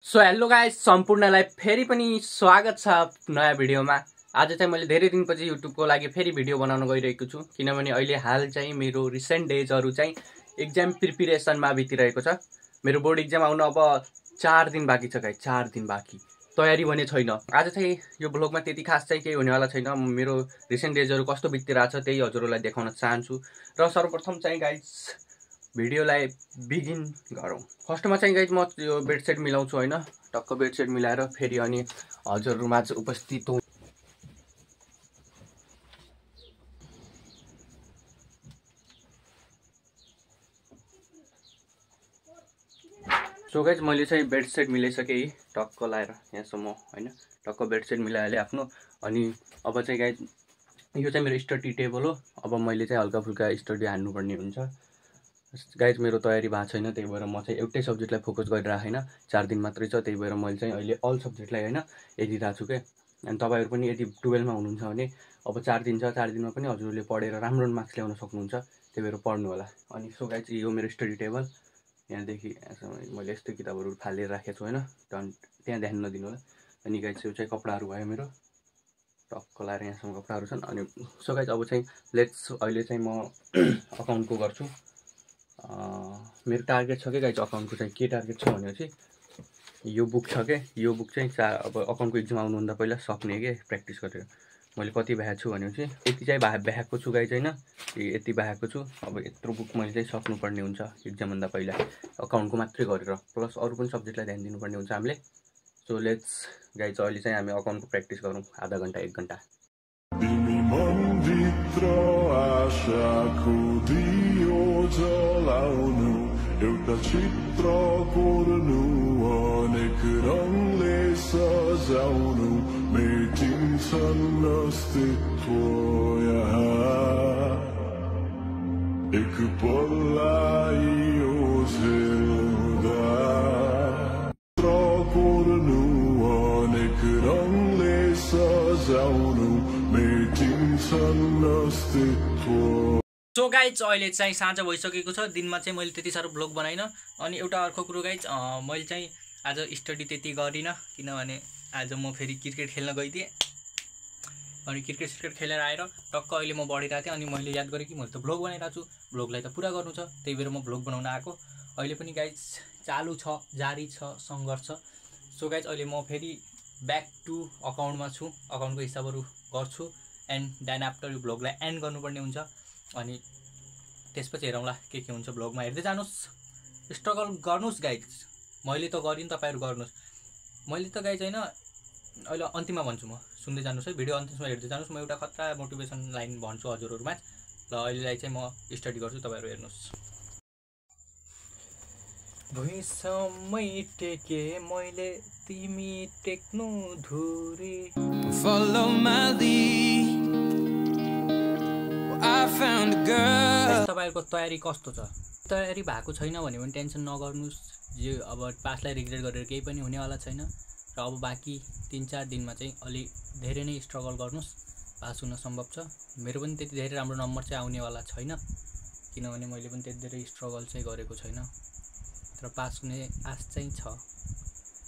So hello guys, सम्पूर्णलाई फेरि पनि स्वागत छ नयाँ भिडियोमा। आज चाहिँ मैले धेरै दिनपछि युट्युबको लागि फेरि भिडियो बनाउन गइरहेको छु, किनभने अहिले हाल चाहिँ मेरो रिसेन्ट डेजहरु चाहिँ एक्जाम प्रिपरेसनमा बितिरहेको छ। मेरो बोर्ड एक्जाम आउन अब 4 दिन बाँकी छ गाइस, 4 दिन बाँकी। तयारी भने छैन। आज चाहिँ यो ब्लगमा त्यति खास चाहिँ केही हुनेवाला छैन। मेरो रिसेन्ट डेजहरु कस्तो बितिरहेछ त्यही हजुरहरुलाई देखाउन चाहन्छु। र सर्वप्रथम चाहिँ गाइस भिडियोलाई बिगिन गरौँ। फर्स्टमा चाहिँ गाइस म यो बेडसेट मिलाउँछु हैन, टक्क बेडसेट मिलाएर फेरि अनि हजुरहरुमा उपस्थित हुँ। सो गाइस मैले चाहिँ बेडसेट मिलाइसके टक्क लाएर यहाँसम्म हैन, टक्क बेडसेट मिलाइहाले आफ्नो। अनि अब चाहिँ गाइस यो चाहिँ मेरो स्टडी टेबल हो। अब मैले चाहिँ हल्का फुल्का स्टडी हान्नु पर्ने हुन्छ। गाइस मेरो तयारी भएको छैन, त्यही भएर म चाहिँ एउटै सब्जेक्टलाई फोकस गरिरहेको हैन। 4 दिन मात्रै छ, त्यही भएर मैले चाहिँ अहिले अल सब्जेक्टलाई हैन हेरिरहेको छु के। अनि तपाईहरु पनि यदि 12 मा हुनुहुन्छ भने अब 4 दिन छ, 4 दिनमा पनि हजुरले पढेर राम्रो मार्क्स ल्याउन सक्नुहुन्छ, त्यही भएर पढ्नु होला। अनि सो गाइस यो मेरो स्टडी टेबल, यहाँदेखि यहाँसम्म मैले यस्तो किताबहरु फालेर राखेको छु हैन, त्यहाँ ध्यान नदिनु होला। अनि गाइस यो चाहिँ कपडाहरु भयो मेरो, टक्क लाएर यहाँसम्म कपडाहरु छन्। अनि सो गाइस अब चाहिँ लेट्स अहिले चाहिँ म अकाउन्टको गर्छु। मेरो टार्गेट छ के गाइस, अकाउन्टको चाहिँ के टार्गेट छ भनेपछि यो बुक छ के, यो बुक चाहिँ अब अकाउन्टको एक्जाम आउनुभन्दा पहिला सक्ने के प्र्याक्टिस गरेर। मैले कति भ्याएको छु भनेपछि यति चाहिँ भ्याएको छु गाइस हैन, यति भ्याएको छु। अब यत्रो बुक मैले चाहिँ सक्नुपर्ने हुन्छ एक्जाम भन्दा पहिला, अकाउन्टको मात्रै गरेर, प्लस अरु पनि सब्जेक्टलाई ध्यान दिनुपर्ने हुन्छ हामीले। सो लेट्स गाइस अहिले चाहिँ हामी अकाउन्टको प्र्याक्टिस गरौँ आधा घण्टा 1 घण्टा। एउटा चित्र कोर्नु अनेक रङले सजाउनु मेटिन्छन् अस्तित्व यहाँ एक पललाई ओझेल्दा चित्र कोर्नु अनेक रङले सजाउनु मेटिन्छन् अस्तित्व। सो गाइज अहिले चाहिँ साँझ भइसकेको छ। दिनमा चाहिँ मैले त्यति साह्रो ब्लग बनाइन। अनि एउटा अर्को कुरो गाइज, मैले चाहिँ आज स्टडी त्यति गरिनँ, किनभने आज म फेरि क्रिकेट खेल्न गइदिएँ। अनि क्रिकेट खेलेर आएर टक्क अहिले म बढिरहेको थिएँ। अनि मैले याद गरेँ कि मैले त ब्लग बनाइरहेको छु, ब्लगलाई त पुरा गर्नु छ, त्यही भएर म ब्लग बनाउन आएको। अहिले पनि गाइज चालु छ, जारी छ सङ्घर्ष। सो गाइज अहिले म फेरि ब्याक टु अकाउन्टमा छु, अकाउन्टको हिसाबहरू गर्छु। एन्ड देन आफ्टर यो ब्लगलाई एन्ड गर्नुपर्ने हुन्छ। अनि त्यसपछि हेरौँला के हुन्छ ब्लगमा। हेर्दै जानुहोस्, स्ट्रगल गर्नुहोस् गाइज। मैले त गरिन, तपाईँहरू गर्नुहोस्। मैले त गाइज हैन अहिले अन्तिममा भन्छु, म सुन्दै जानुहोस् है, भिडियो अन्तिममा हेर्दै जानुहोस्। म एउटा खतरा मोटिभेसन लाइन भन्छु हजुरहरुमा। ल अहिलेलाई चाहिँ म स्टडी गर्छु, तपाईँहरू हेर्नुहोस्। भुइँसम्मै टेके मैले, तिमी टेक्नु धुरी। Follow my lead, I found a girl। तपाईहरुको तयारी कस्तो छ? तयारी भएको छैन भने पनि टेन्सन नगर्नुस्। जे अब पासलाई रिग्रेट गरेर केही पनि हुनेवाला छैन। र अब बाँकी 3-4 दिनमा चाहिँ अलि धेरै नै स्ट्रगल गर्नुस्, पास हुन सम्भव छ। मेरो पनि त्यति धेरै राम्रो नम्बर चाहिँ आउनेवाला छैन, किनभने मैले पनि त्यति धेरै स्ट्रगल चाहिँ गरेको छैन। तर पास हुने आश चाहिँ छ,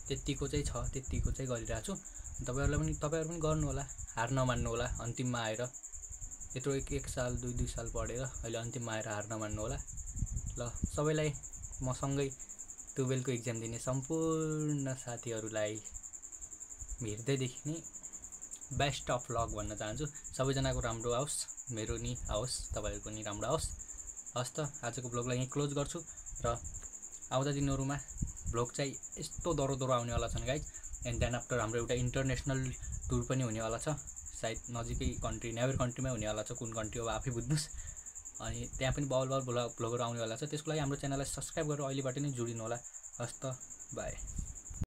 त्यतिको चाहिँ छ, त्यतिको चाहिँ गरिरहेको छु। तपाईहरु पनि गर्नु होला, हार नमान्नु होला। अन्तिममा आएर यत्रो 1 साल 2 साल पढेर अहिले अन्तिममा आएर हार नमान्नु होला। ल सबैलाई मसँगै 12 को एक्जाम दिने सम्पूर्ण साथीहरूलाई हेर्दैदेखि नै बेस्ट अफ लक भन्न चाहन्छु। सबैजनाको राम्रो आओस्, मेरो नि आओस्, तपाईहरुको नि राम्रो आओस्। हस् त आजको ब्लगलाई यही क्लोज गर्छु। र आउँदा दिनहरुमा ब्लग चाहिँ यस्तो दरो आउनेवाला छन् गाइज। एन्ड देन आफ्टर हाम्रो एउटा इन्टरनेसनल टुर पनि हुनेवाला छ, सायद नजिकै कन्ट्री, नेभर कन्ट्रीमै हुनेवाला छ। कुन कन्ट्री हो आफै बुझ्नुस्। अनि त्यहाँ पनि बल ब्लगहरू आउनेवाला छ। त्यसको लागि हाम्रो च्यानललाई सब्स्क्राइब गरेर अहिलेबाट नै जोडिनु होला। हस् त, बाई।